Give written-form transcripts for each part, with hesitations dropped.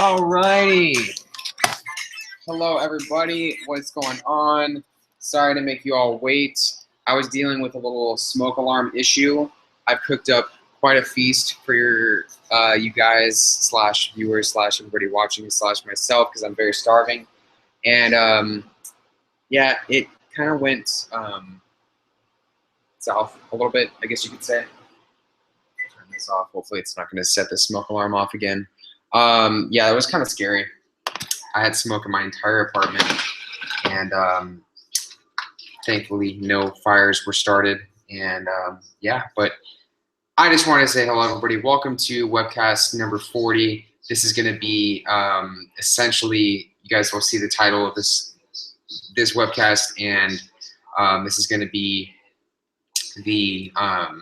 Alrighty. Hello, everybody. What's going on? Sorry to make you all wait. I was dealing with a little smoke alarm issue. I've cooked up quite a feast for you guys slash viewers slash everybody watching slash myself because I'm very starving. And yeah, it kind of went south a little bit, I guess you could say. Turn this off. Hopefully it's not going to set the smoke alarm off again. Yeah, it was kind of scary. I had smoke in my entire apartment, and thankfully no fires were started. And yeah, but I just wanted to say hello, everybody. Welcome to Webcast number 40. This is going to be essentially, you guys will see the title of this webcast, and this is going to be the, I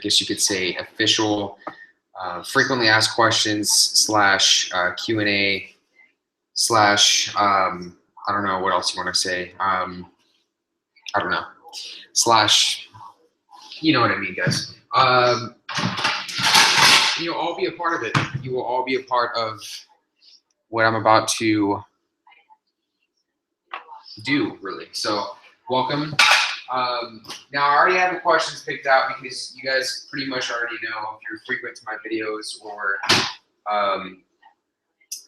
guess you could say, official frequently asked questions slash Q&A slash I don't know what else you want to say. I don't know. Slash, you know what I mean, guys. You'll all be a part of it. You will all be a part of what I'm about to do, really. So, welcome. Now, I already have the questions picked out because you guys pretty much already know if you're frequent to my videos or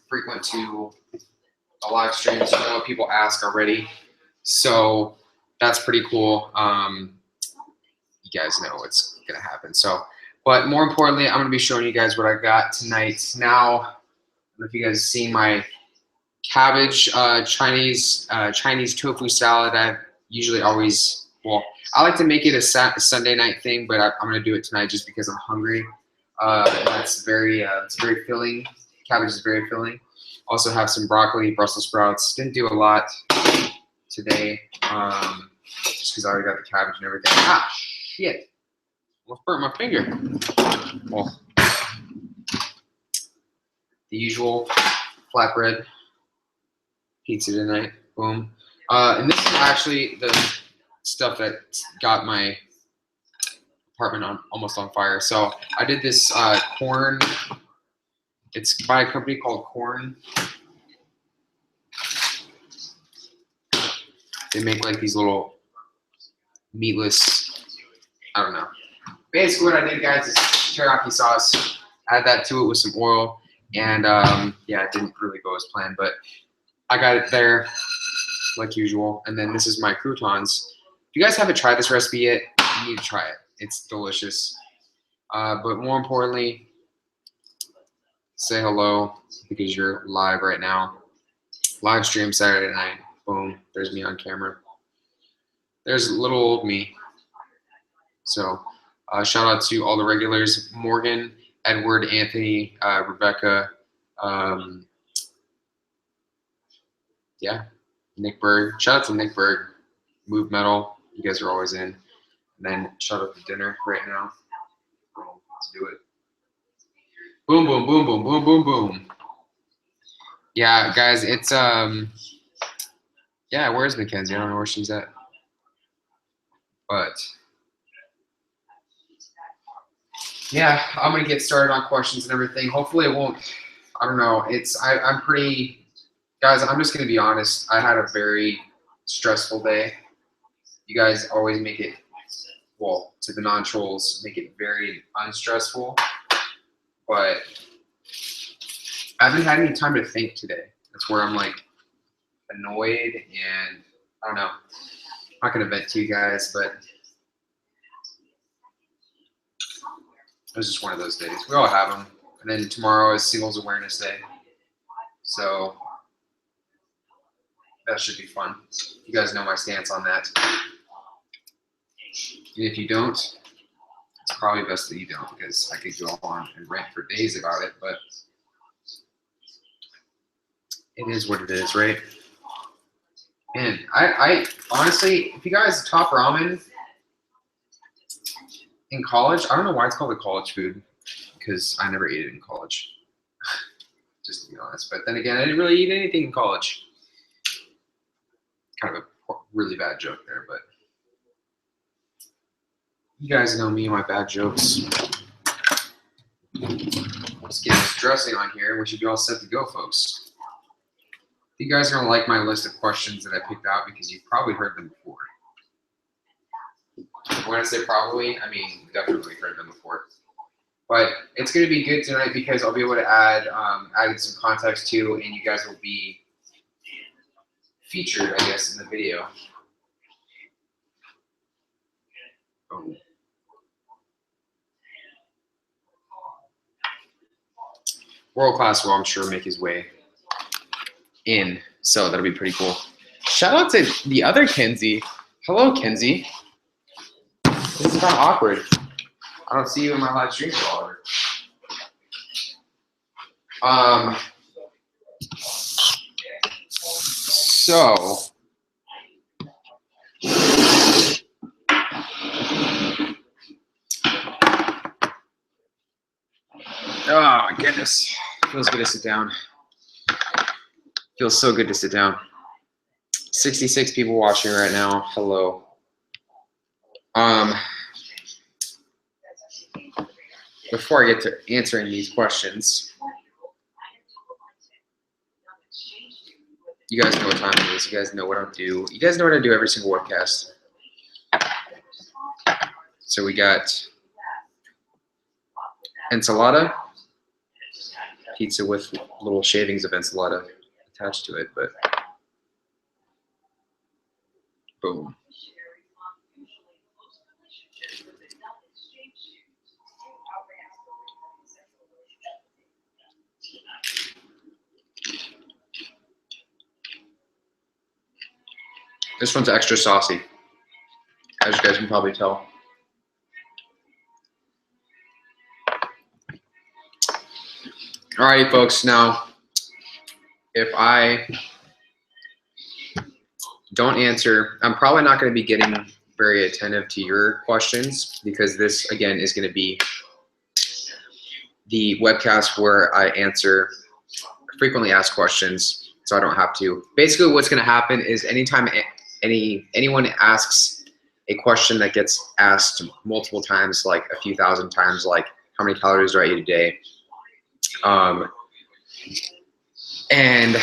frequent to the live streams, you know what people ask already. So that's pretty cool. You guys know what's going to happen. So, but more importantly, I'm going to be showing you guys what I got tonight. Now, I don't know if you guys have seen my cabbage Chinese tofu salad. I usually always, well, I like to make it a Sunday night thing, but I'm going to do it tonight just because I'm hungry. It's very filling. Cabbage is very filling. Also have some broccoli, Brussels sprouts. Didn't do a lot today, just because I already got the cabbage and everything. Ah, shit. Almost burnt my finger. Well, the usual flatbread pizza tonight. Boom. And this is actually the stuff that got my apartment almost on fire. So I did this corn. It's by a company called Corn. They make like these little meatless, I don't know. Basically what I did, guys, is teriyaki sauce. Add that to it with some oil. And yeah, it didn't really go as planned, but I got it there like usual. And then this is my croutons. If you guys haven't tried this recipe yet, you need to try it. It's delicious. But more importantly, say hello because you're live right now. Live stream Saturday night. Boom. There's me on camera. There's little old me. So shout out to all the regulars. Morgan, Edward, Anthony, Rebecca. Yeah. Nick Berg. Shout out to Nick Berg. Move Metal. You guys are always in. And then shout out to dinner right now. Boom. Let's do it. Boom, boom, boom, boom, boom, boom, boom. Yeah, guys, it's yeah, where's Mackenzie? I don't know where she's at. But yeah, I'm gonna get started on questions and everything. Hopefully it won't, I don't know. I'm pretty, guys, I'm just gonna be honest. I had a very stressful day. You guys always make it, well, to the non-trolls, make it very unstressful. But I haven't had any time to think today. That's where I'm like annoyed and I don't know. I'm not gonna vent to you guys, but it was just one of those days. We all have them. And then tomorrow is Singles Awareness Day. So that should be fun. You guys know my stance on that. And if you don't, it's probably best that you don't because I could go on and rant for days about it, but it is what it is, right? And I honestly, if you guys top ramen in college, I don't know why it's called a college food because I never ate it in college, just to be honest. But then again, I didn't really eat anything in college. Kind of a really bad joke there, but you guys know me and my bad jokes. Let's get this dressing on here. We should be all set to go, folks. You guys are gonna like my list of questions that I picked out because you've probably heard them before. When I say probably, I mean definitely heard them before. But it's gonna be good tonight because I'll be able to add some context to, and you guys will be featured, I guess, in the video. Oh. World Class will, I'm sure, make his way in, so that'll be pretty cool. Shout out to the other Kenzie. Hello, Kenzie. This is kind of awkward. I don't see you in my live stream follower. So oh my goodness, feels good to sit down. Feels so good to sit down. 66 people watching right now. Hello. Before I get to answering these questions, you guys know what time it is. You guys know what I do. You guys know what I do every single webcast. So we got enchilada, pizza with little shavings of enchilada attached to it, but boom. This one's extra saucy, as you guys can probably tell. Alrighty, folks. Now, if I don't answer, I'm probably not going to be getting very attentive to your questions because this, again, is going to be the webcast where I answer frequently asked questions, so I don't have to. Basically, what's going to happen is anytime anyone asks a question that gets asked multiple times, like a few thousand times, like how many calories do I eat a day? And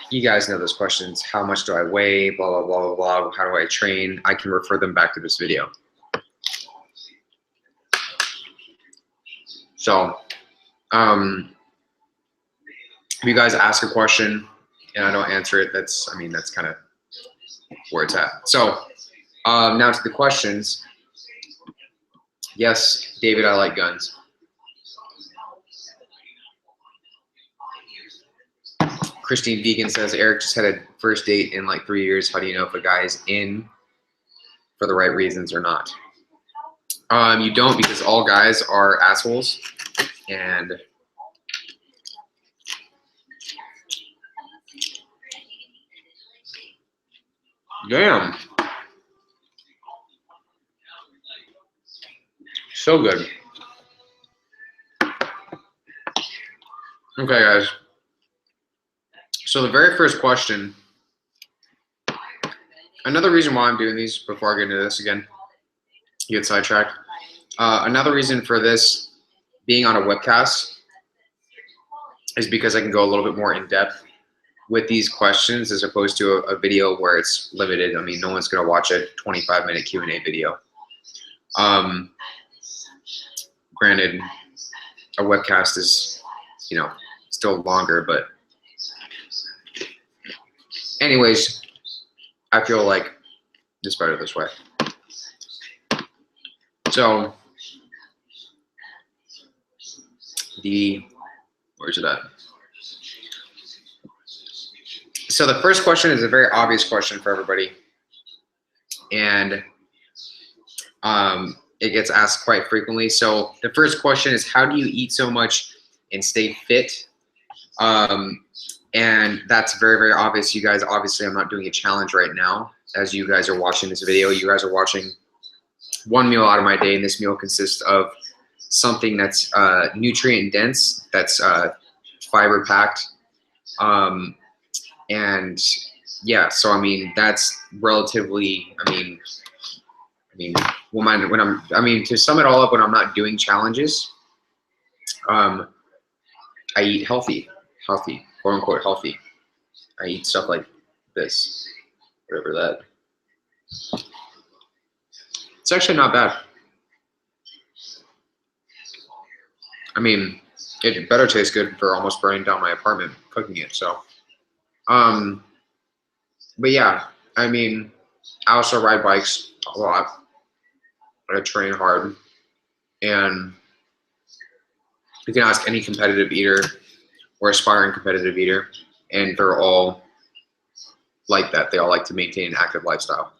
you guys know those questions. How much do I weigh? Blah, blah, blah, blah, blah. How do I train? I can refer them back to this video. So, if you guys ask a question and I don't answer it, that's kind of where it's at. So, now to the questions. Yes, David, I like guns. Christine Vegan says, Eric just had a first date in like 3 years. How do you know if a guy is in for the right reasons or not? You don't, because all guys are assholes. And damn. So good. Okay, guys. So the very first question, another reason why I'm doing these, before I get into this again, you get sidetracked. Another reason for this being on a webcast is because I can go a little bit more in depth with these questions as opposed to a video where it's limited. I mean, no one's gonna watch a 25-minute Q&A video. Granted, a webcast is, you know, still longer, but anyways, I feel like it's better this way. So, where's it at? So the first question is a very obvious question for everybody. And it gets asked quite frequently. So the first question is, how do you eat so much and stay fit? And that's very, very obvious. You guys, obviously, I'm not doing a challenge right now. As you guys are watching this video, you guys are watching one meal out of my day, and this meal consists of something that's nutrient dense, that's fiber packed, and yeah. So I mean, that's relatively. To sum it all up, when I'm not doing challenges, I eat healthy, quote unquote healthy. I eat stuff like this, whatever that. It's actually not bad. I mean, it better taste good for almost burning down my apartment cooking it. So, but yeah, I mean, I also ride bikes a lot. I train hard, and you can ask any competitive eater or aspiring competitive eater, and they're all like that. They all like to maintain an active lifestyle.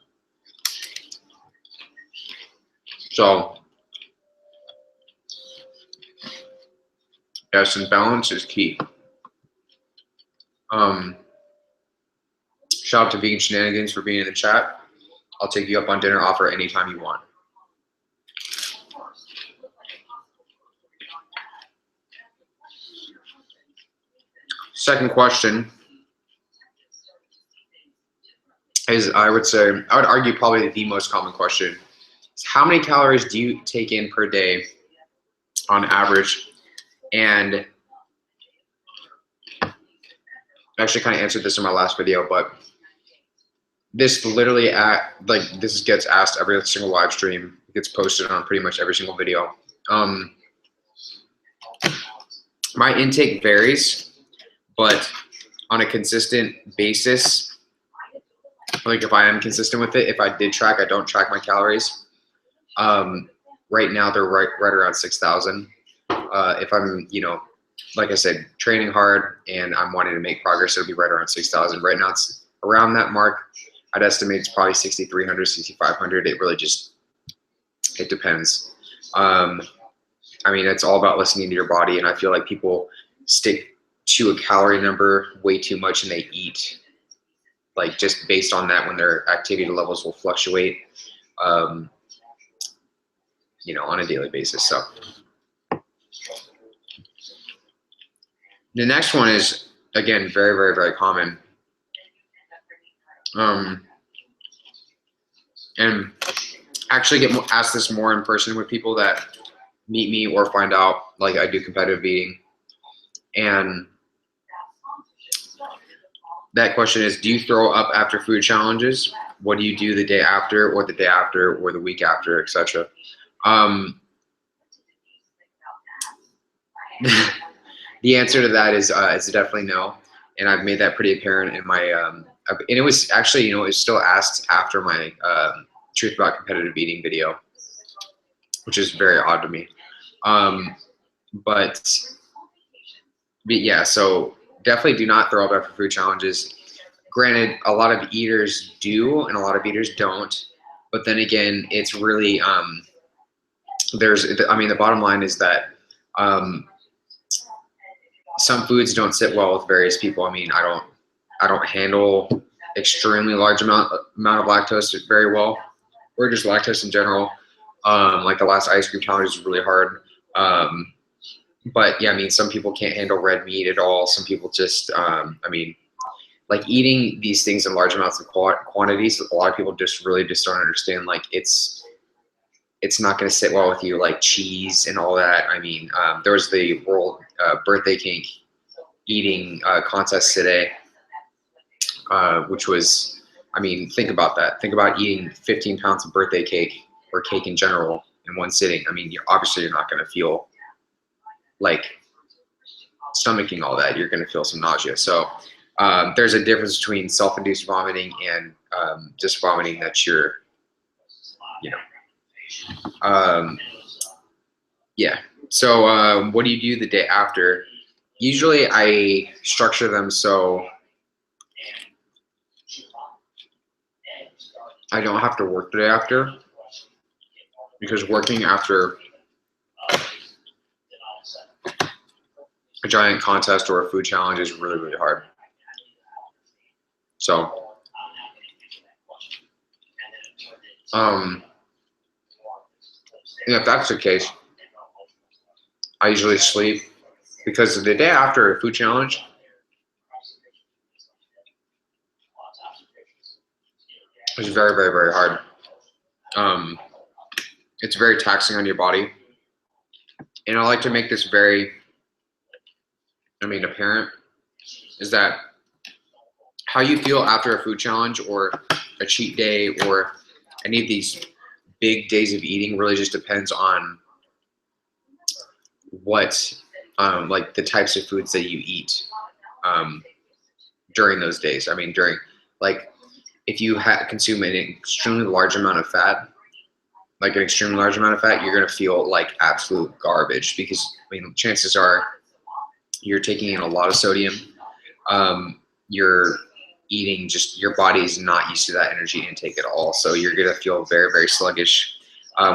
So, yes, and balance is key. Shout out to Vegan Shenanigans for being in the chat. I'll take you up on dinner offer anytime you want. Second question is, I would argue probably the most common question is, how many calories do you take in per day on average? And I actually kind of answered this in my last video, but this literally this gets asked every single live stream. It gets posted on pretty much every single video. My intake varies, but on a consistent basis, like if I am consistent with it, if I did track, I don't track my calories. Right now they're right around 6,000. If I'm, like I said, training hard and I'm wanting to make progress, it'll be right around 6,000. Right now it's around that mark. I'd estimate it's probably 6,300, 6,500. It really it depends. I mean, it's all about listening to your body, and I feel like people stick to a calorie number way too much, and they eat like just based on that when their activity levels will fluctuate, on a daily basis. So the next one is, again, very, very, very common. And actually get asked this more in person with people that meet me or find out like I do competitive eating. And that question is, do you throw up after food challenges? What do you do the day after or the day after or the week after, etc.? The answer to that is definitely no. And I've made that pretty apparent in my, and it was actually, it was still asked after my Truth About Competitive Eating video, which is very odd to me. But yeah, so definitely do not throw up after food challenges. Granted, a lot of eaters do and a lot of eaters don't. But then again, it's really, the bottom line is that some foods don't sit well with various people. I mean, I don't handle extremely large amount of lactose very well, or just lactose in general. Like the last ice cream challenge was really hard. But yeah, I mean, some people can't handle red meat at all. Some people just, like eating these things in large amounts of quantities, a lot of people just really just don't understand, like it's not going to sit well with you, like cheese and all that. I mean, there was the world birthday cake eating contest today, which was, I mean, think about that. Think about eating 15 pounds of birthday cake or cake in general in one sitting. I mean, obviously you're not going to feel like stomaching all that. You're going to feel some nausea. So there's a difference between self-induced vomiting and just vomiting that you're, yeah. So what do you do the day after? Usually I structure them so I don't have to work the day after, because working after a giant contest or a food challenge is really, really hard. So if that's the case, I usually sleep, because the day after a food challenge, is very, very, very hard. It's very taxing on your body. and I like to make this very, apparent, is that how you feel after a food challenge or a cheat day or any of these big days of eating really just depends on what, like the types of foods that you eat during those days. During, like, if you consume an extremely large amount of fat, you're going to feel like absolute garbage because, chances are you're taking in a lot of sodium. You're eating, just your body is not used to that energy intake at all. So you're going to feel very, very sluggish.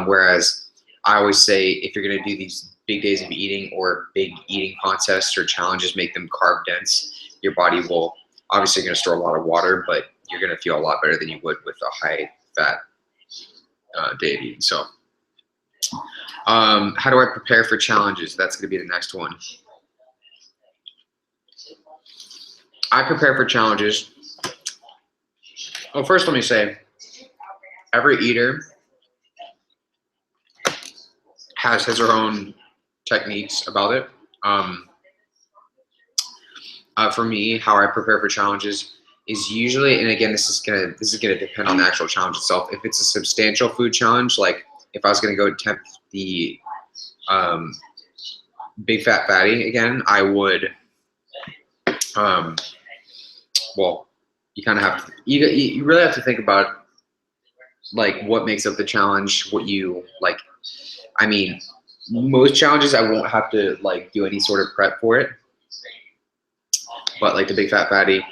Whereas I always say if you're going to do these big days of eating or big eating contests or challenges, make them carb dense. Your body will obviously going to store a lot of water, but you're going to feel a lot better than you would with a high fat day of eating. So how do I prepare for challenges? That's going to be the next one. I prepare for challenges. Well, first let me say, every eater has his or her own techniques about it. For me, how I prepare for challenges is usually, and again, this is gonna depend on the actual challenge itself. If it's a substantial food challenge, like if I was gonna go attempt the big fat fatty again, I would. Well, you kind of have to. You really have to think about like what makes up the challenge, what you like. Most challenges I won't have to like do any sort of prep for it, but like the big fat fatty,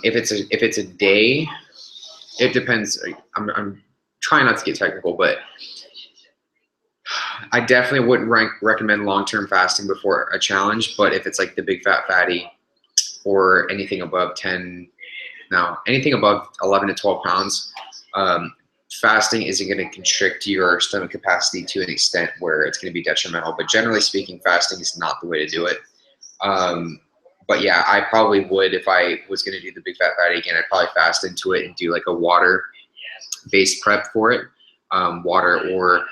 if it's a day, it depends. I'm trying not to get technical, but I definitely wouldn't recommend long-term fasting before a challenge. But if it's like the big fat fatty or anything above 11 to 12 pounds, fasting isn't going to constrict your stomach capacity to an extent where it's going to be detrimental. But generally speaking, fasting is not the way to do it. But yeah, I probably would, if I was going to do the big fat fatty again, I'd probably fast into it and do like a water-based prep for it. Water, or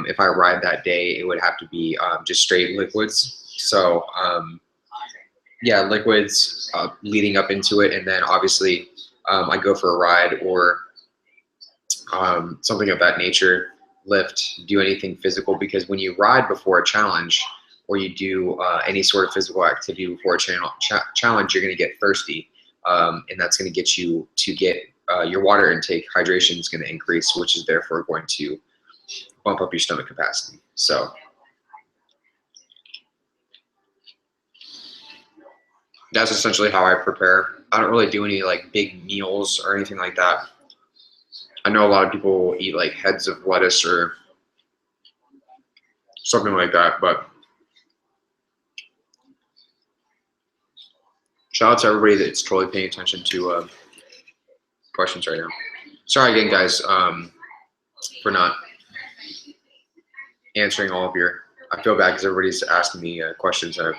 if I ride that day, it would have to be just straight liquids. So yeah, liquids leading up into it, and then obviously I go for a ride or something of that nature, lift, do anything physical, because when you ride before a challenge or you do any sort of physical activity before a challenge, you're going to get thirsty, and that's going to get you to get your water intake. Hydration is going to increase, which is therefore going to bump up your stomach capacity. So that's essentially how I prepare. I don't really do any like big meals or anything like that. I know a lot of people eat like heads of lettuce or something like that, but shout out to everybody that's totally paying attention to questions right now. Sorry again, guys, for not answering all of your. I feel bad because everybody's asking me questions that I've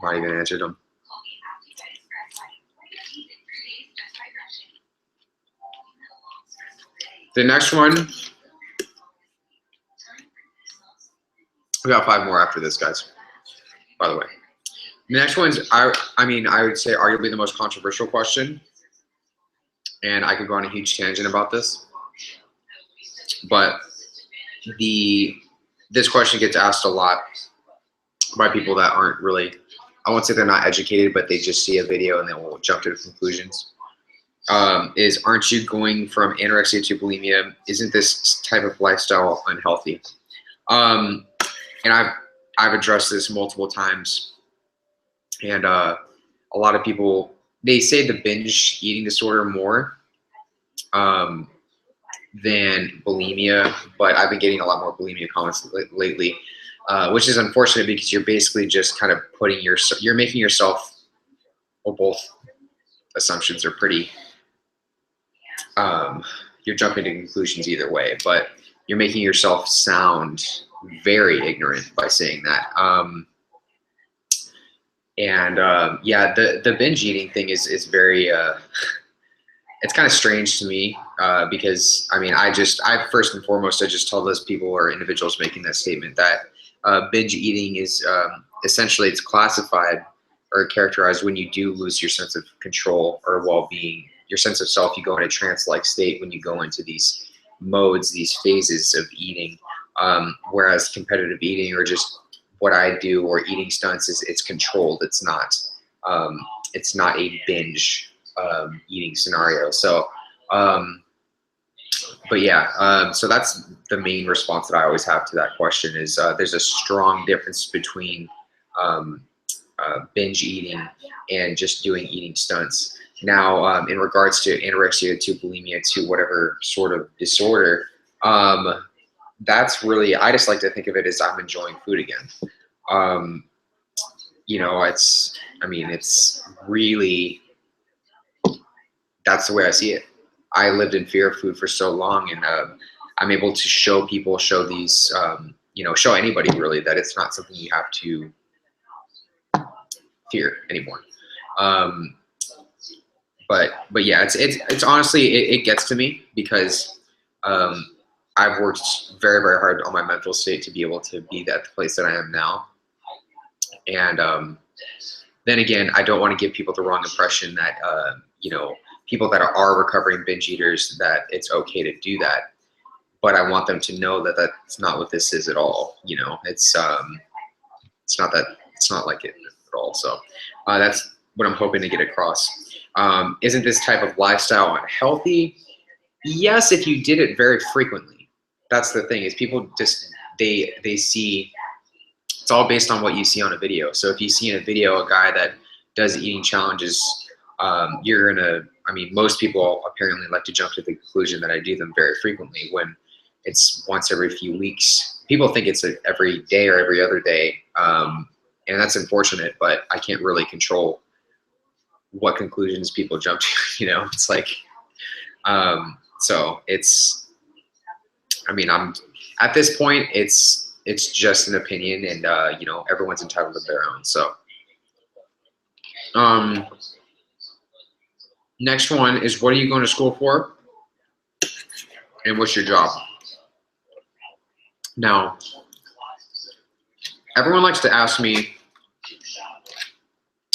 not even answered them. The next one, we got 5 more after this, guys, by the way. The next one's, I would say arguably the most controversial question, and I could go on a huge tangent about this, but this question gets asked a lot by people that aren't really, I won't say they're not educated, but they just see a video and then will jump to conclusions. Is, aren't you going from anorexia to bulimia? Isn't this type of lifestyle unhealthy? And I've addressed this multiple times, and a lot of people, they say the binge eating disorder more than bulimia, but I've been getting a lot more bulimia comments lately, which is unfortunate because you're basically just kind of you're making yourself, well, both assumptions are pretty, you're jumping to conclusions either way, but you're making yourself sound very ignorant by saying that. Yeah, the binge eating thing is very, it's kind of strange to me, because I first and foremost, I just tell those people or individuals making that statement that binge eating is essentially it's classified or characterized when you do lose your sense of control or well-being, your sense of self. You go into a trance-like state when you go into these modes, these phases of eating. Whereas competitive eating or just what I do or eating stunts is it's controlled. It's not a binge eating scenario. So, but yeah, so that's the main response that I always have to that question is there's a strong difference between binge eating and just doing eating stunts. Now, in regards to anorexia, to bulimia, to whatever sort of disorder, that's really, I just like to think of it as I'm enjoying food again. You know, it's really, that's the way I see it. I lived in fear of food for so long, and I'm able to show people, show these, you know, show anybody really that it's not something you have to fear anymore. But yeah, it's honestly, it gets to me because I've worked very, very hard on my mental state to be able to be at the place that I am now. And then again, I don't want to give people the wrong impression that, you know, people that are recovering binge eaters, that it's okay to do that. But I want them to know that that's not what this is at all. You know, it's not like it at all. So that's what I'm hoping to get across. Isn't this type of lifestyle unhealthy? Yes, if you did it very frequently. That's the thing, is people just, they see, it's all based on what you see on a video. So if you see in a video a guy that does eating challenges, you're gonna, I mean, most people apparently like to jump to the conclusion that I do them very frequently when it's once every few weeks. People think it's every day or every other day, and that's unfortunate, but I can't really control what conclusions people jump to, you know. It's like, so it's, I mean, I'm, at this point, it's just an opinion, and you know, everyone's entitled to their own. So, next one is, what are you going to school for? And what's your job? Now, everyone likes to ask me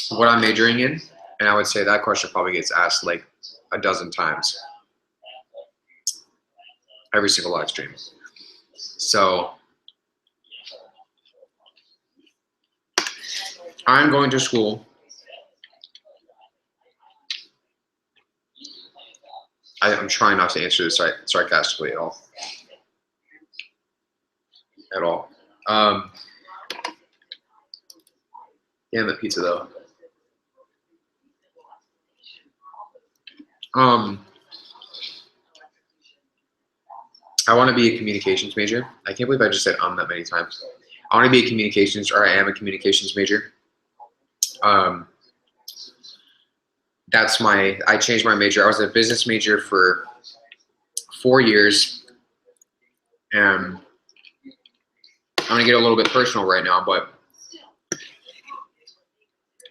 what I'm majoring in, and I would say that question probably gets asked like a dozen times every single live stream. So I'm going to school. I'm trying not to answer this sarcastically at all. Damn the pizza though. I want to be a communications major. I can't believe I just said that many times. I want to be a communications, or I am a communications major. That's I changed my major. I was a business major for 4 years. And I'm going to get a little bit personal right now, but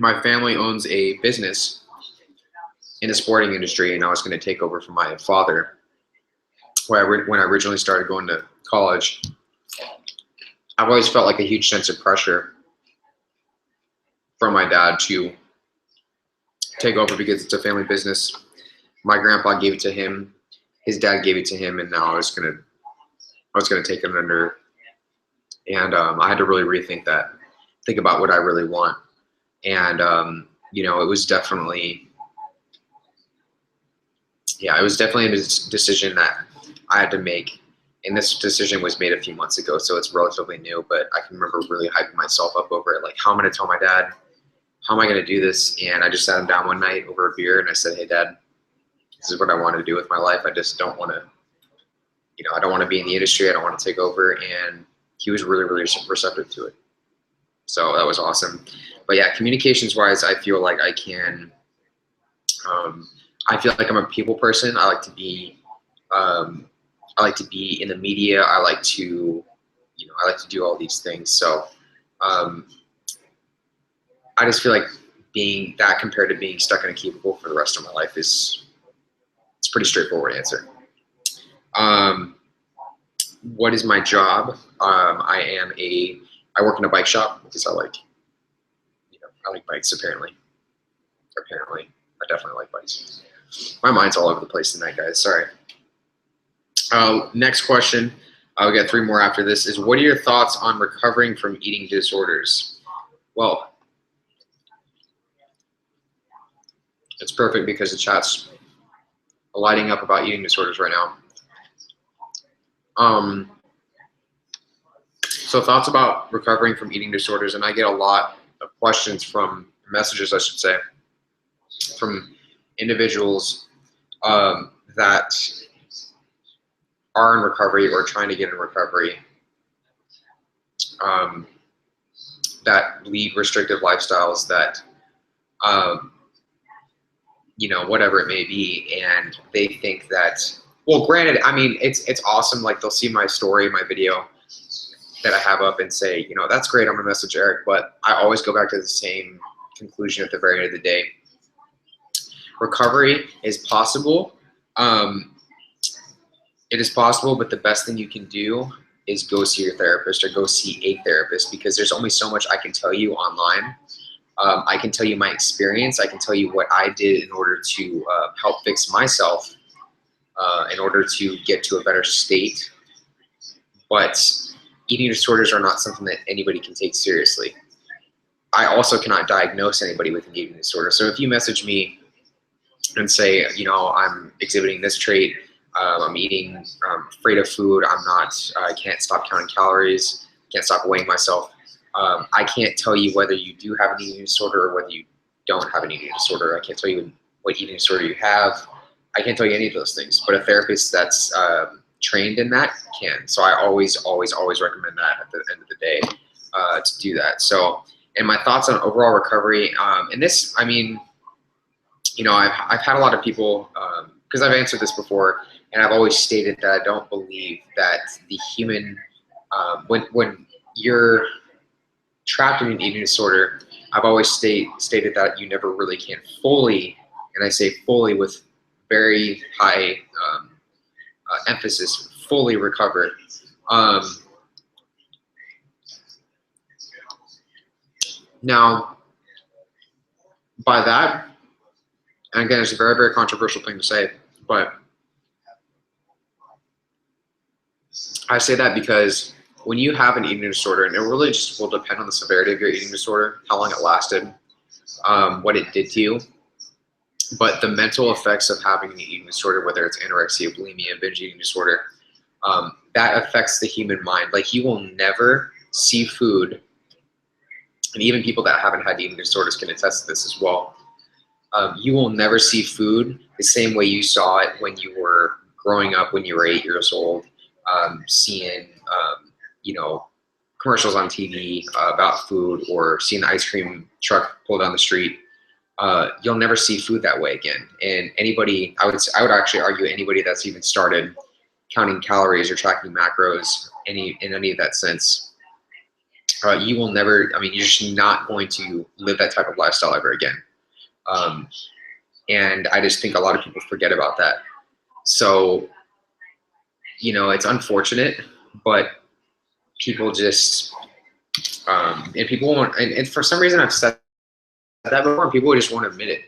my family owns a business in the sporting industry, and I was going to take over from my father. When I originally started going to college, I've always felt like a huge sense of pressure from my dad to take over because it's a family business. My grandpa gave it to him, his dad gave it to him, and now I was gonna take it under. And I had to really rethink that, think about what I really want. And you know, it was definitely a decision that I had to make. And this decision was made a few months ago, so it's relatively new, but I can remember really hyping myself up over it. Like, how am I going to tell my dad? How am I going to do this? And I just sat him down one night over a beer and I said, hey, Dad, this is what I want to do with my life. I just don't want to, you know, I don't want to be in the industry. I don't want to take over. And he was really, really receptive to it. So that was awesome. But yeah, communications wise, I feel like I can, I feel like I'm a people person. I like to be in the media. I like to do all these things. So I just feel like being that compared to being stuck in a cubicle for the rest of my life it's a pretty straightforward answer. What is my job? I am a I work in a bike shop because I like, I like bikes apparently. Apparently, I definitely like bikes. My mind's all over the place tonight, guys. Sorry. Next question. I'll get 3 more after this. Is what are your thoughts on recovering from eating disorders? Well, it's perfect because the chat's lighting up about eating disorders right now. So thoughts about recovering from eating disorders, and I get a lot of questions from messages, I should say, from individuals that are in recovery or trying to get in recovery, that lead restrictive lifestyles, that whatever it may be, and they think that, well, granted, I mean, it's awesome. Like, they'll see my story, my video that I have up, and say, that's great, I'm gonna message Erik, but I always go back to the same conclusion at the very end of the day. Recovery is possible. It is possible, but the best thing you can do is go see your therapist or go see a therapist, because there's only so much I can tell you online. I can tell you my experience. I can tell you what I did in order to help fix myself, in order to get to a better state. But eating disorders are not something that anybody can take seriously. I also cannot diagnose anybody with an eating disorder. So if you message me and say, I'm exhibiting this trait, I'm eating, I'm afraid of food, I can't stop counting calories, can't stop weighing myself, I can't tell you whether you do have an eating disorder or whether you don't have an eating disorder. I can't tell you what eating disorder you have. I can't tell you any of those things. But a therapist that's trained in that can. So I always recommend that at the end of the day, to do that. So, and my thoughts on overall recovery, and this, I mean, I've had a lot of people, because I've answered this before, and I've always stated that I don't believe that the human, when you're trapped in an eating disorder, I've always stated that you never really can fully, and I say fully with very high emphasis, fully recover. Now, by that, and again, it's a very, very controversial thing to say, but I say that because when you have an eating disorder, and it really just will depend on the severity of your eating disorder, how long it lasted, what it did to you, but the mental effects of having an eating disorder, whether it's anorexia, bulimia, binge eating disorder, that affects the human mind. Like, you will never see food, and even people that haven't had eating disorders can attest to this as well. You will never see food the same way you saw it when you were growing up, when you were 8 years old, seeing, commercials on TV about food, or seeing the ice cream truck pull down the street. You'll never see food that way again. And anybody, I would actually argue anybody that's even started counting calories or tracking macros in any of that sense, you will never, I mean, you're just not going to live that type of lifestyle ever again. And I just think a lot of people forget about that. So, it's unfortunate, but people just, and people won't, and for some reason I've said that before, and people just won't admit it.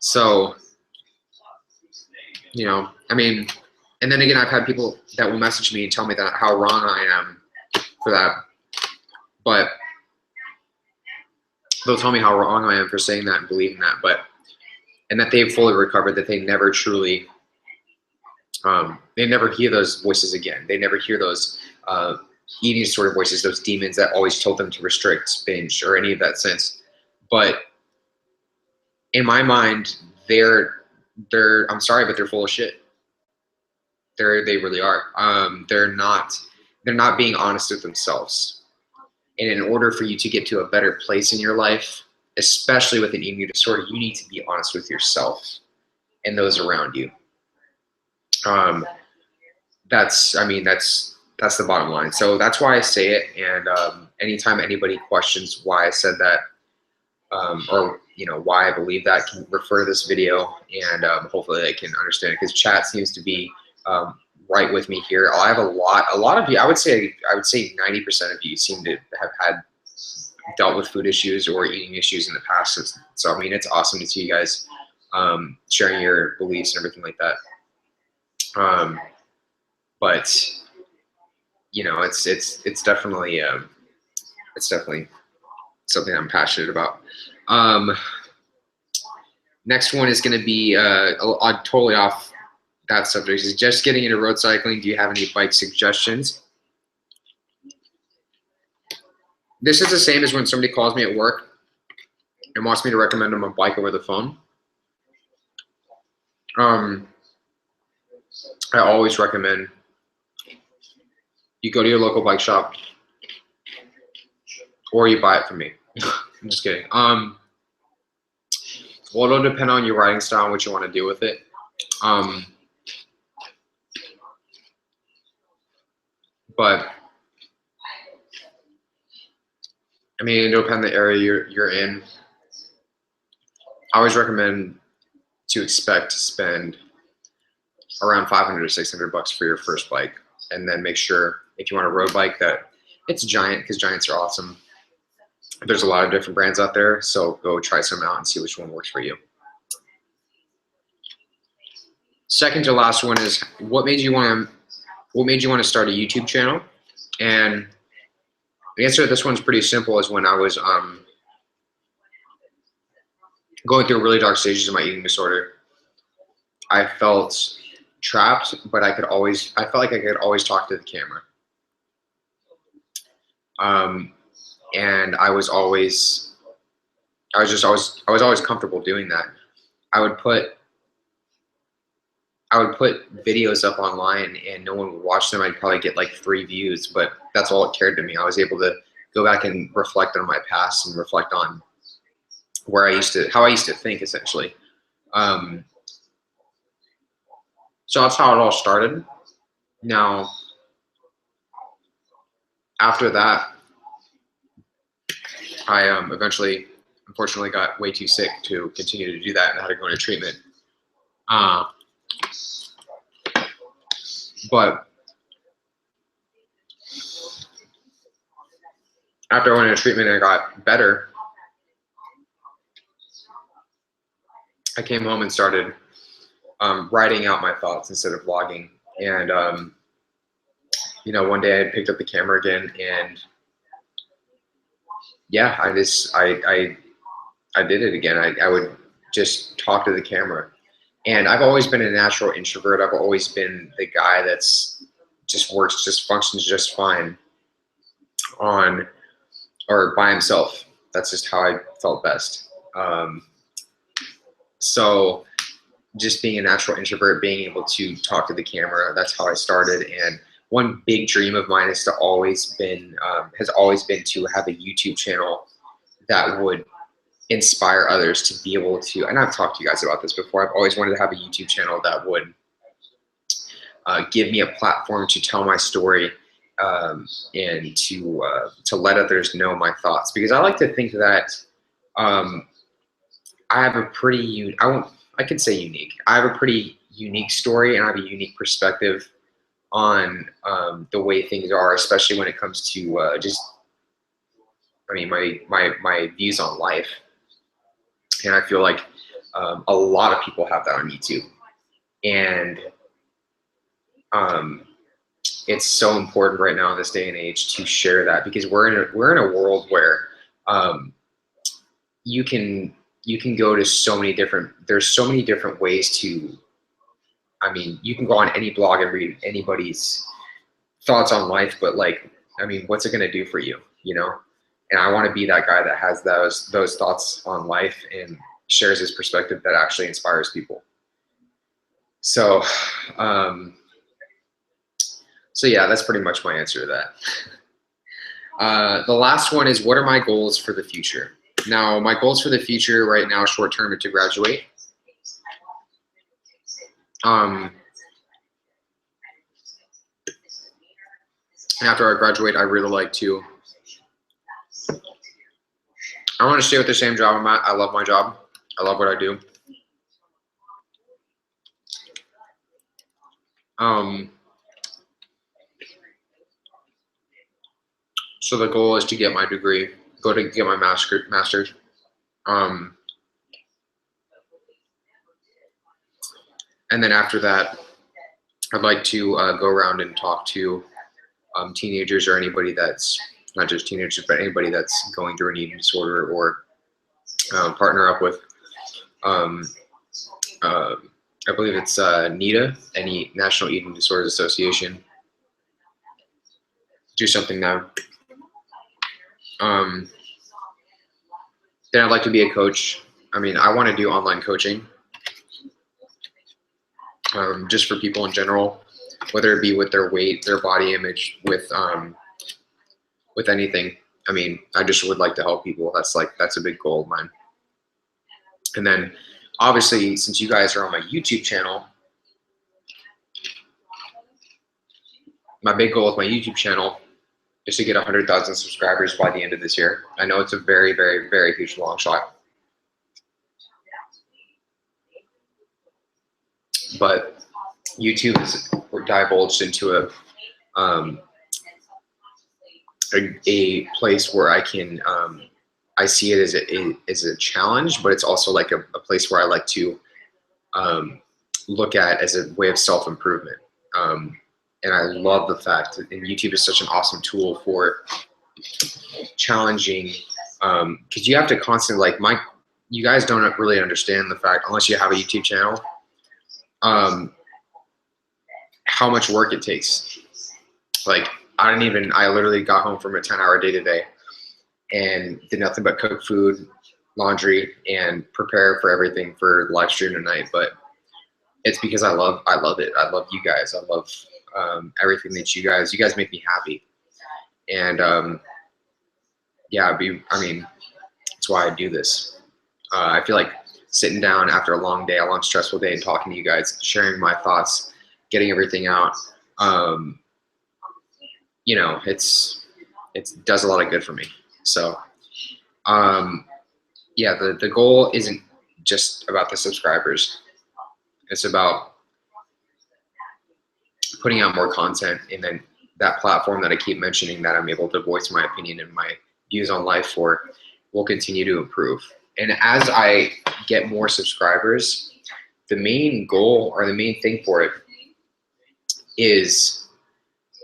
So, I mean, and then again, I've had people that will message me and tell me that how wrong I am for that, but they'll tell me how wrong I am for saying that and believing that, and that they've fully recovered, that they never truly, they never hear those voices again. They never hear those eating disorder voices, those demons that always told them to restrict, binge, or any of that sense. But in my mind, I'm sorry, but they're full of shit. They really are. They're not being honest with themselves. And in order for you to get to a better place in your life, especially with an eating disorder, you need to be honest with yourself and those around you. That's the bottom line. So that's why I say it. And anytime anybody questions why I said that, or why I believe that, can refer to this video, and hopefully they can understand it, because chat seems to be right with me here. I have a lot of you. I would say 90% of you seem to have dealt with food issues or eating issues in the past. So I mean, it's awesome to see you guys sharing your beliefs and everything like that. But you know, it's definitely something I'm passionate about. Next one is going to be totally off that subject. Is just getting into road cycling. Do you have any bike suggestions? This is the same as when somebody calls me at work and wants me to recommend them a bike over the phone. I always recommend you go to your local bike shop or you buy it from me. I'm just kidding. Well, it'll depend on your riding style and what you want to do with it. But I mean, it'll depend on the area you're in. I always recommend to expect to spend around $500 to $600 for your first bike, and then make sure if you want a road bike that it's Giant, because Giants are awesome. There's a lot of different brands out there, so go try some out and see which one works for you. Second to last one is what made you want to start a YouTube channel? And the answer to this one's pretty simple. Is when I was going through really dark stages of my eating disorder, I felt trapped, but I felt like I could always talk to the camera. And I was always comfortable doing that. I would put videos up online and no one would watch them. I'd probably get like 3 views, but that's all it cared to me. I was able to go back and reflect on my past and reflect on how I used to think, essentially. So that's how it all started. Now, after that, I eventually, unfortunately, got way too sick to continue to do that and had to go into treatment. But after I went into treatment and I got better, I came home and started writing out my thoughts instead of vlogging. And you know, one day I picked up the camera again, and yeah, I did it again. I would just talk to the camera. And I've always been a natural introvert. I've always been the guy that's functions just fine on or by himself. That's just how I felt best. So just being a natural introvert, being able to talk to the camera, that's how I started. And one big dream of mine has always been to have a YouTube channel that would inspire others to be able to, and I've talked to you guys about this before, I've always wanted to have a YouTube channel that would give me a platform to tell my story and to let others know my thoughts, because I like to think that I have a pretty, I could say unique. I have a pretty unique story, and I have a unique perspective on the way things are, especially when it comes to my views on life. And I feel like a lot of people have that on YouTube, and it's so important right now in this day and age to share that, because we're in a world where you can go to there's so many different ways to, I mean, you can go on any blog and read anybody's thoughts on life, but like, I mean, what's it going to do for you, you know? And I want to be that guy that has those thoughts on life and shares his perspective that actually inspires people. So, so yeah, that's pretty much my answer to that. The last one is, what are my goals for the future? Now, my goals for the future right now, short term, are to graduate. And after I graduate, I really like to, I want to stay with the same job I'm at. I love my job. I love what I do. So the goal is to get my degree, go to get my master's. And then after that, I'd like to go around and talk to teenagers or anybody that's not just teenagers, but anybody that's going through an eating disorder, or partner up with, I believe it's NEDA, any National Eating Disorders Association. Do something now. Then I'd like to be a coach. I mean, I want to do online coaching, just for people in general, whether it be with their weight, their body image, with anything. I mean, I just would like to help people. That's a big goal of mine. And then, obviously, since you guys are on my YouTube channel, my big goal with my YouTube channel is to get 100,000 subscribers by the end of this year. I know it's a very, very, very huge long shot, but YouTube is divulged into a place where I can, I see it as a challenge, but it's also like a place where I like to look at as a way of self-improvement. And I love the fact that YouTube is such an awesome tool for challenging, because you have to constantly, like, you guys don't really understand the fact, unless you have a YouTube channel, how much work it takes. Like, I literally got home from a 10-hour day today and did nothing but cook food, laundry, and prepare for everything for live stream tonight. But it's because I love it. I love you guys. I love everything that you guys make me happy. And yeah, I mean, that's why I do this. I feel like sitting down after a long day, a long stressful day, and talking to you guys, sharing my thoughts, getting everything out. You know, it does a lot of good for me. So, yeah, the goal isn't just about the subscribers. It's about putting out more content, and then that platform that I keep mentioning that I'm able to voice my opinion and my views on life for will continue to improve. And as I get more subscribers, the main goal or the main thing for it is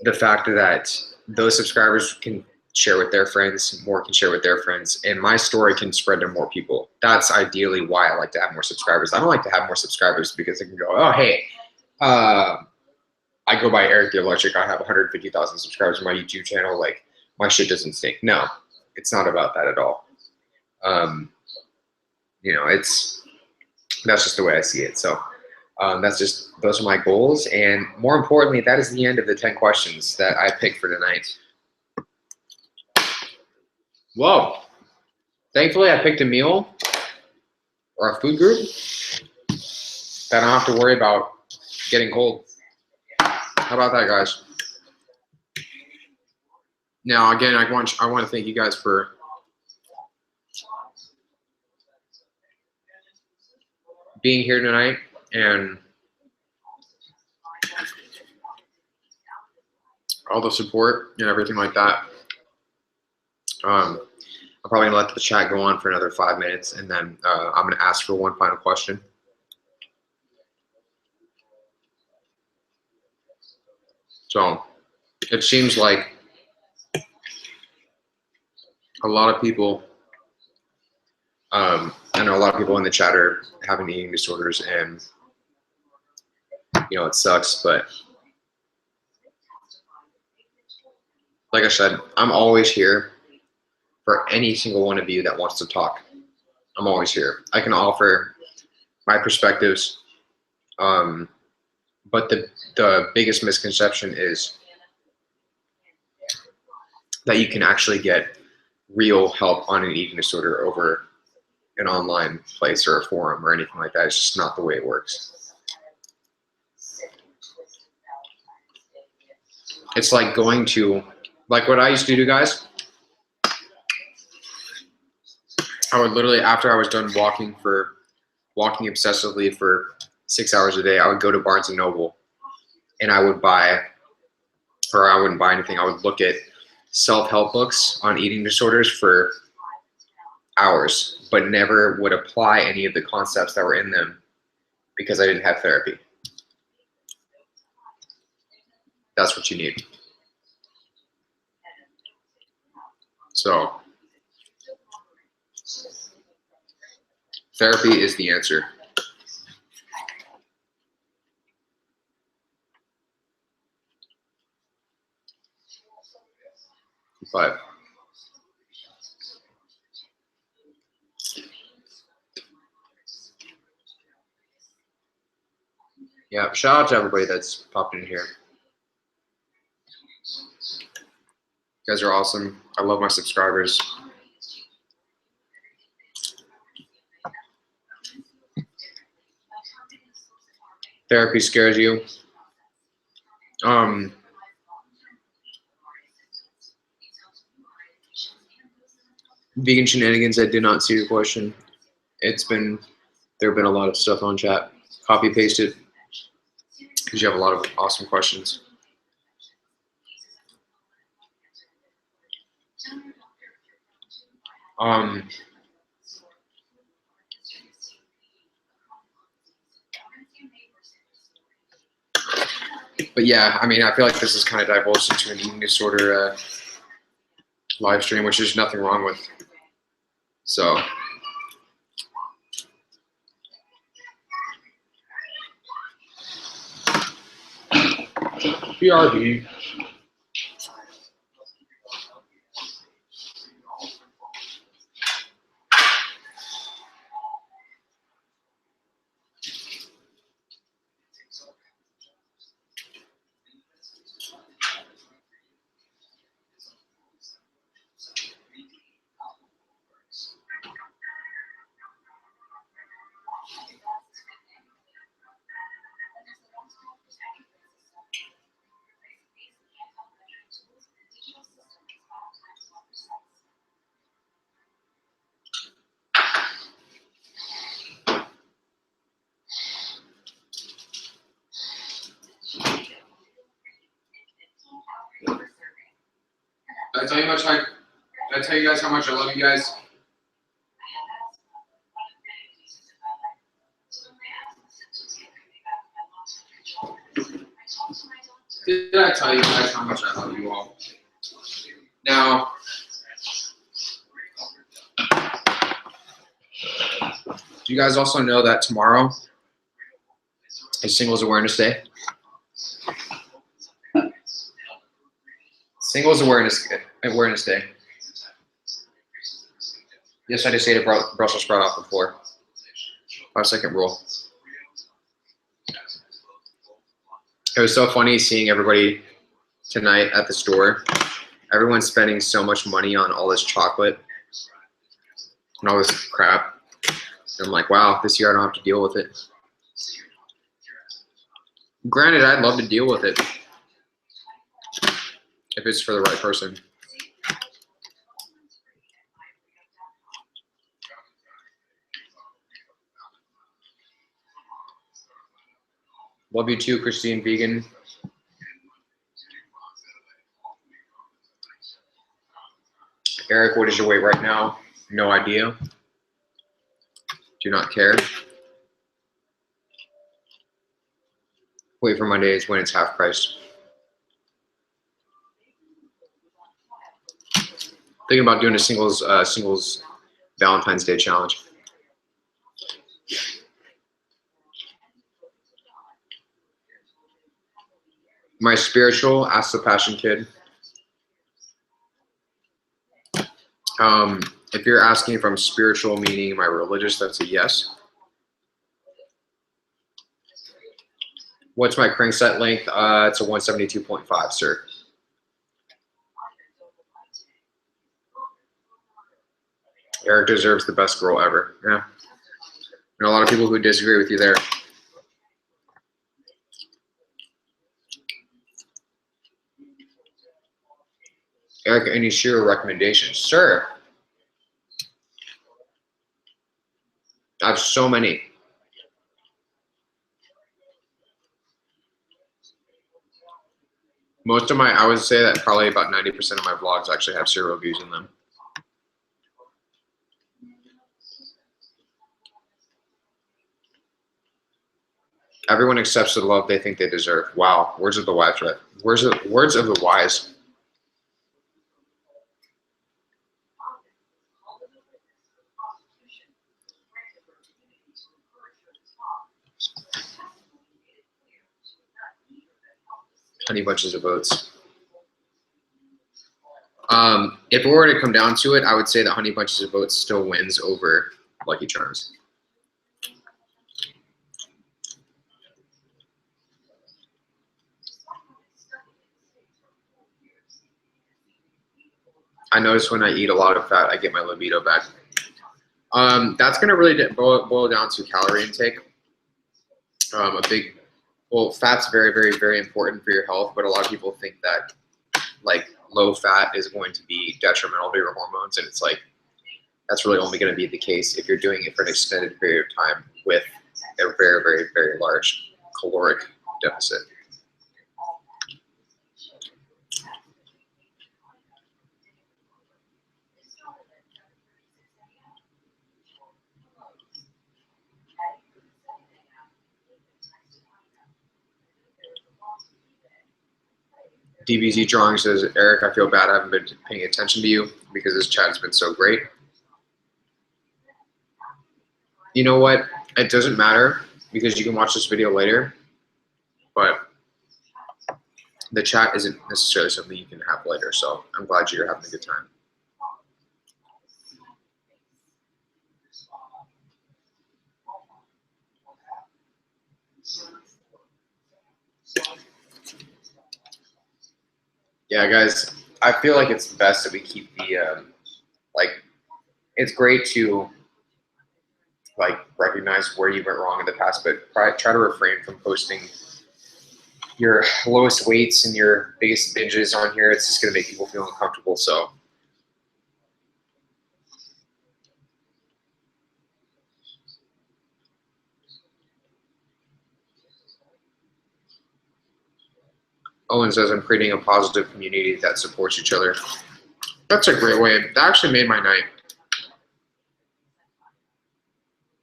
the fact that those subscribers can share with their friends, more can share with their friends, and my story can spread to more people. That's ideally why I like to have more subscribers. I don't like to have more subscribers because I can go, oh, hey, I go by ErikTheElectric. I have 150,000 subscribers on my YouTube channel. Like, my shit doesn't stink. No, it's not about that at all. You know, that's just the way I see it. So those are my goals. And more importantly, that is the end of the 10 questions that I picked for tonight. Whoa. Thankfully, I picked a meal or a food group that I don't have to worry about getting cold. How about that, guys? Now, again, I want to thank you guys for being here tonight and all the support and everything like that. I'm probably gonna let the chat go on for another 5 minutes, and then I'm gonna ask for one final question. So it seems like a lot of people, I know a lot of people in the chat are having eating disorders, and you know, it sucks, but like I said, I'm always here for any single one of you that wants to talk. I'm always here. I can offer my perspectives, but the biggest misconception is that you can actually get real help on an eating disorder over an online place or a forum or anything like that. It's just not the way it works. It's like going to, like what I used to do, guys. I would literally, after I was done walking obsessively for 6 hours a day, I would go to Barnes and Noble, and I would buy, or I wouldn't buy anything. I would look at self-help books on eating disorders for hours, but never would apply any of the concepts that were in them because I didn't have therapy. That's what you need. So therapy is the answer. But yeah, shout out to everybody that's popped in here. You guys are awesome. I love my subscribers. Therapy scares you. Vegan shenanigans, I did not see your question. There have been a lot of stuff on chat. Copy paste it because you have a lot of awesome questions. But yeah, I mean, I feel like this is kind of divulged into an eating disorder live stream, which there's nothing wrong with. So BRB. Did I tell you guys how much I love you guys? Did I tell you guys how much I love you all? Now, do you guys also know that tomorrow is Singles Awareness Day? Singles Awareness Day. Yes, I just ate a Brussels sprout off the floor. 5-second rule. It was so funny seeing everybody tonight at the store. Everyone's spending so much money on all this chocolate and all this crap. And I'm like, wow, this year I don't have to deal with it. Granted, I'd love to deal with it if it's for the right person. Love you too, Christine Vegan. Erik, what is your weight right now? No idea. Do not care. Wait for Mondays when it's half price. Thinking about doing a singles Valentine's Day challenge. My spiritual, ask the passion kid. If you're asking if I'm spiritual, meaning am I religious, that's a yes. What's my crankset length? It's a 172.5, sir. Erik deserves the best girl ever. Yeah. And a lot of people who disagree with you there. Erik, any sheer recommendations? Sir. I have so many. Most of my, I would say that probably about 90% of my vlogs actually have 0 views in them. Everyone accepts the love they think they deserve. Wow, words of the wise, right? Words of the wise. Honey bunches of oats. If it were to come down to it, I would say that Honey Bunches of Oats still wins over Lucky Charms. I notice when I eat a lot of fat, I get my libido back. That's going to really boil down to calorie intake. Well, fat's very, very, very important for your health, but a lot of people think that like low fat is going to be detrimental to your hormones, and it's like that's really only going to be the case if you're doing it for an extended period of time with a very, very, very large caloric deficit. DBZ Drawing says, Eric, I feel bad I haven't been paying attention to you because this chat has been so great. You know what? It doesn't matter because you can watch this video later, but the chat isn't necessarily something you can have later, so I'm glad you're having a good time. Yeah, guys, I feel like it's best that we keep the, it's great to, recognize where you went wrong in the past, but try to refrain from posting your lowest weights and your biggest binges on here. It's just going to make people feel uncomfortable, so. Owen says, I'm creating a positive community that supports each other. That's a great way. That actually made my night.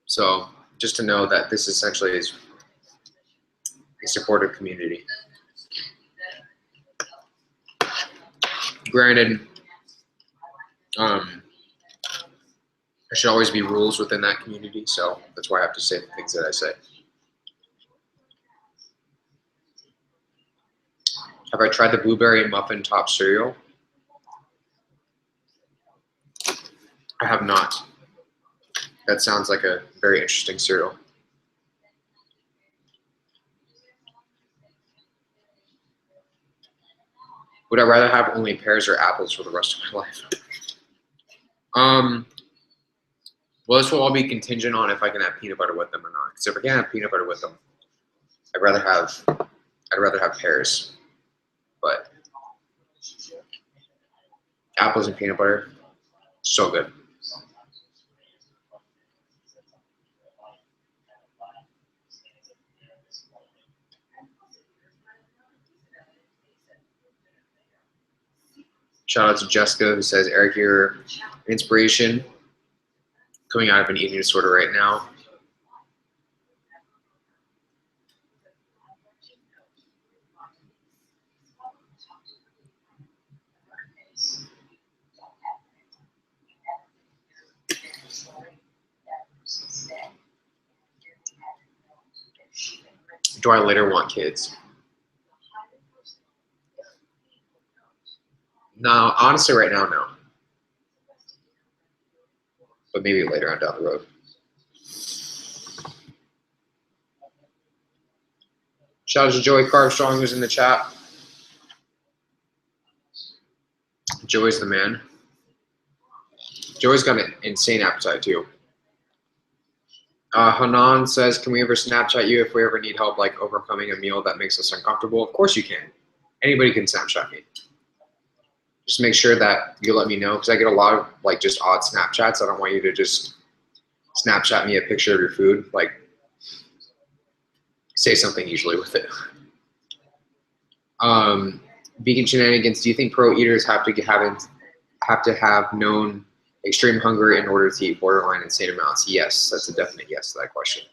So just to know that this essentially is a supportive community. Granted, there should always be rules within that community, so that's why I have to say the things that I say. Have I tried the blueberry muffin top cereal? I have not. That sounds like a very interesting cereal. Would I rather have only pears or apples for the rest of my life? Well, this will all be contingent on if I can have peanut butter with them or not. Because if I can't have peanut butter with them, I'd rather have pears. But apples and peanut butter, so good. Shout out to Jessica who says, Eric, your inspiration coming out of an eating disorder right now. Do I later want kids? No, honestly, right now, no. But maybe later on down the road. Shout out to Joey Carvstrong who's in the chat. Joey's the man. Joey's got an insane appetite too. Hanan says, can we ever Snapchat you if we ever need help like overcoming a meal that makes us uncomfortable? Of course you can. Anybody can Snapchat me. Just make sure that you let me know because I get a lot of like just odd Snapchats. I don't want you to just Snapchat me a picture of your food. Like, say something usually with it. Vegan shenanigans. Do you think pro eaters have to have known extreme hunger in order to eat borderline insane amounts? Yes, that's a definite yes to that question.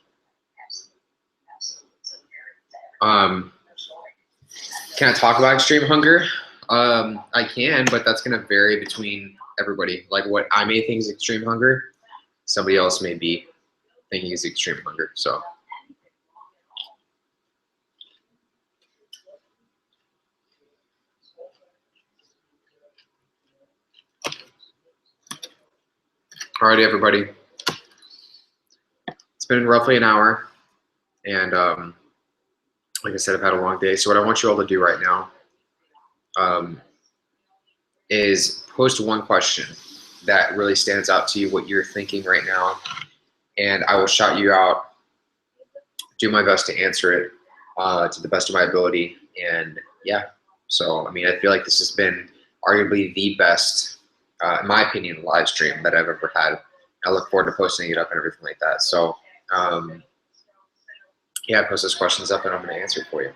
Can I talk about extreme hunger? I can, but that's going to vary between everybody. Like what I may think is extreme hunger, somebody else may be thinking is extreme hunger. So. Alrighty, everybody. It's been roughly an hour, and like I said, I've had a long day. So what I want you all to do right now is post one question that really stands out to you, what you're thinking right now, and I will shout you out, do my best to answer it to the best of my ability. And yeah, so I mean, I feel like this has been arguably the best, in my opinion, live stream that I've ever had. I look forward to posting it up and everything like that. So yeah, post those questions up and I'm going to answer it for you.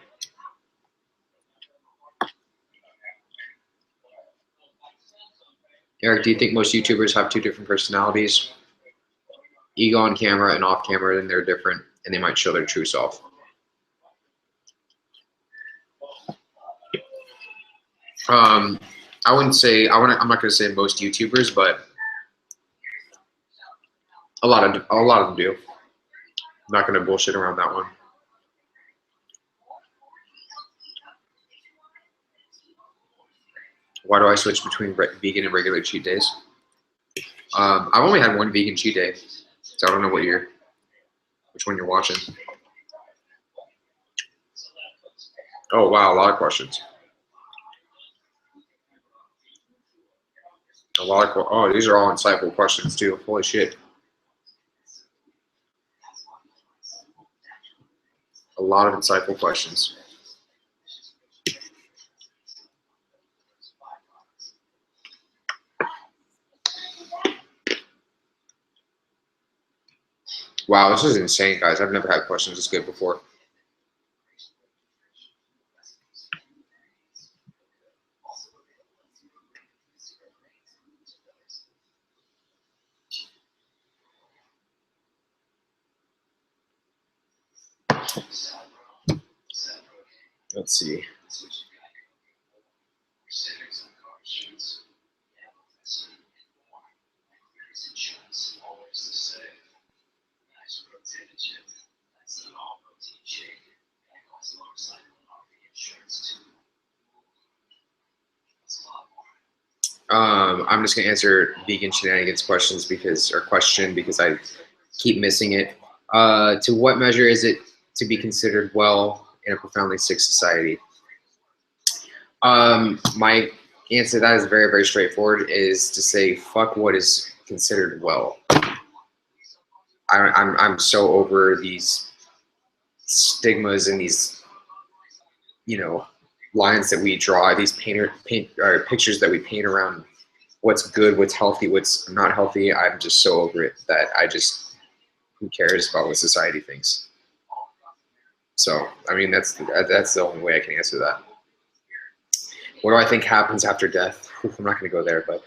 Erik, do you think most YouTubers have two different personalities? Ego on camera and off camera, then they're different and they might show their true self. I wouldn't say, I'm not going to say most YouTubers, but a lot of them do. I'm not going to bullshit around that one. Why do I switch between vegan and regular cheat days? I've only had one vegan cheat day, so I don't know which one you're watching. Oh wow, a lot of questions. Oh, these are all insightful questions too. Holy shit. A lot of insightful questions. Wow, this is insane, guys. I've never had questions this good before. Let's see. I'm just gonna answer vegan shenanigans questions because I keep missing it. To what measure is it to be considered well in a profoundly sick society? My answer to that is very, very straightforward, is to say fuck what is considered well. I'm so over these stigmas and these, lines that we draw, these pictures that we paint around what's good, what's healthy, what's not healthy. I'm just so over it that who cares about what society thinks? So, I mean, that's the only way I can answer that. What do I think happens after death? I'm not going to go there, but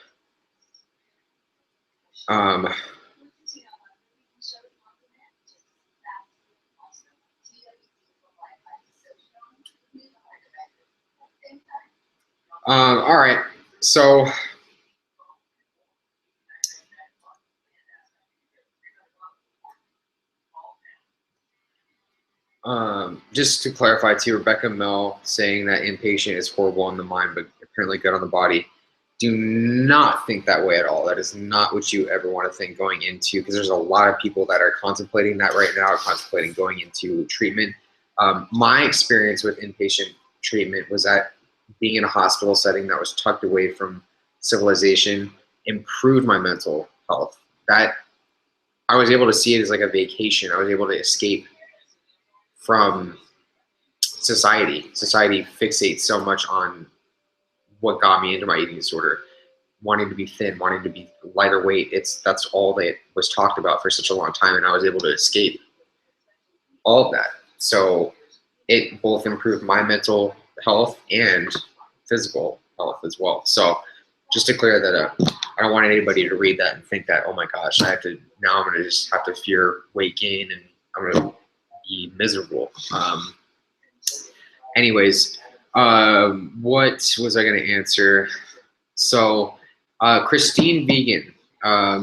all right. So just to clarify to Rebecca Mel saying that inpatient is horrible on the mind, but apparently good on the body. Do not think that way at all. That is not what you ever want to think going into, because there's a lot of people that are contemplating that right now, contemplating going into treatment. My experience with inpatient treatment was that being in a hospital setting that was tucked away from civilization improved my mental health. That I was able to see it as like a vacation. I was able to escape from society. Society fixates so much on what got me into my eating disorder, wanting to be thin, wanting to be lighter weight. That's all that was talked about for such a long time, and I was able to escape all of that. So it both improved my mental health and physical health as well. So just to clear that up, I don't want anybody to read that and think that, oh my gosh, I'm going to just have to fear weight gain and I'm going to be miserable. Anyways, what was I going to answer? So Christine Vegan,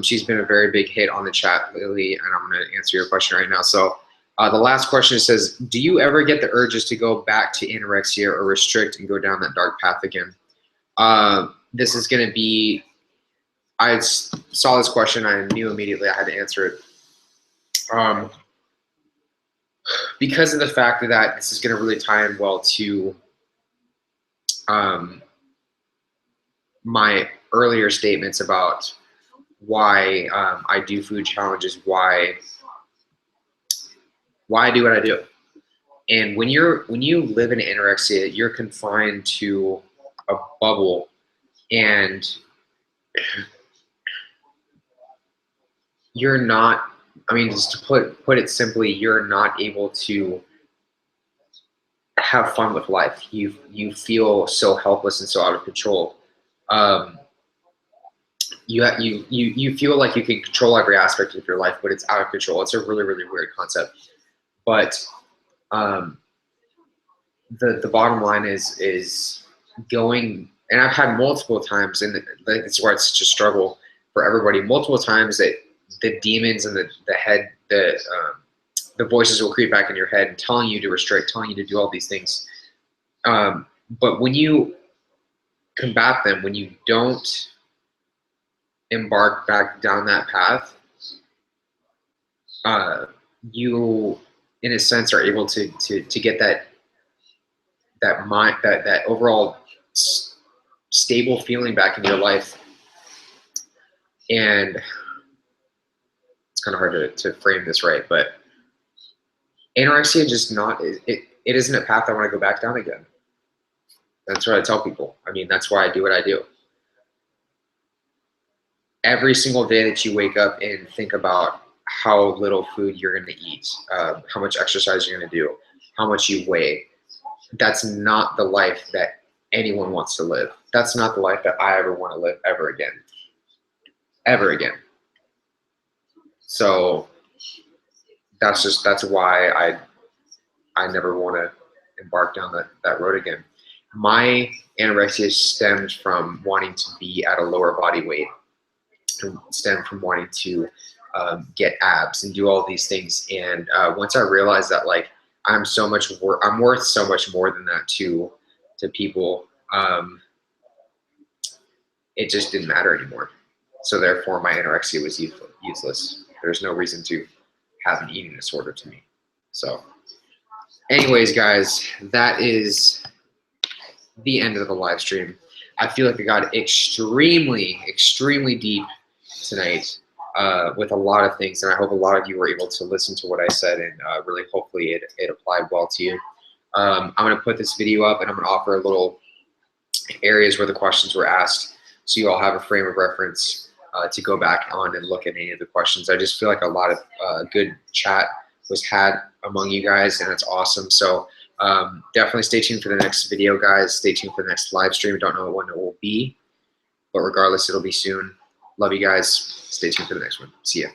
she's been a very big hit on the chat lately, and I'm going to answer your question right now. So the last question says, do you ever get the urges to go back to anorexia or restrict and go down that dark path again? This is going to be, I saw this question, I knew immediately I had to answer it. Because of the fact that this is going to really tie in well to my earlier statements about why I do food challenges, why I do what I do. And when you live in anorexia, you're confined to a bubble, and you're not, I mean, just to put it simply, you're not able to have fun with life. You feel so helpless and so out of control. You feel like you can control every aspect of your life, but it's out of control. It's a really, really weird concept. But the bottom line is going, and I've had multiple times, and it's why it's such a struggle for everybody. Multiple times that the demons and the voices will creep back in your head and telling you to restrict, telling you to do all these things. But when you combat them, when you don't embark back down that path, you, in a sense, are able to get that mind, that overall stable feeling back in your life. And it's kind of hard to frame this right, but anorexia just not, it isn't a path I want to go back down again. That's what I tell people. I mean, that's why I do what I do. Every single day that you wake up and think about how little food you're going to eat, how much exercise you're going to do, how much you weigh, that's not the life that anyone wants to live. That's not the life that I ever want to live ever again. Ever again. So that's why I never want to embark down that road again. My anorexia stemmed from wanting to be at a lower body weight, and stemmed from wanting to get abs and do all these things. And once I realized that, like, I'm worth so much more than that to people, it just didn't matter anymore. So therefore, my anorexia was useless. There's no reason to have an eating disorder to me. So anyways, guys, that is the end of the live stream. I feel like I got extremely, extremely deep tonight with a lot of things, and I hope a lot of you were able to listen to what I said, and really hopefully it applied well to you. I'm going to put this video up, and I'm going to offer a little areas where the questions were asked, so you all have a frame of reference to go back on and look at any of the questions. I just feel like a lot of good chat was had among you guys, and it's awesome. So definitely stay tuned for the next video, guys. Stay tuned for the next live stream. Don't know when it will be, but regardless, it'll be soon. Love you guys. Stay tuned for the next one. See ya.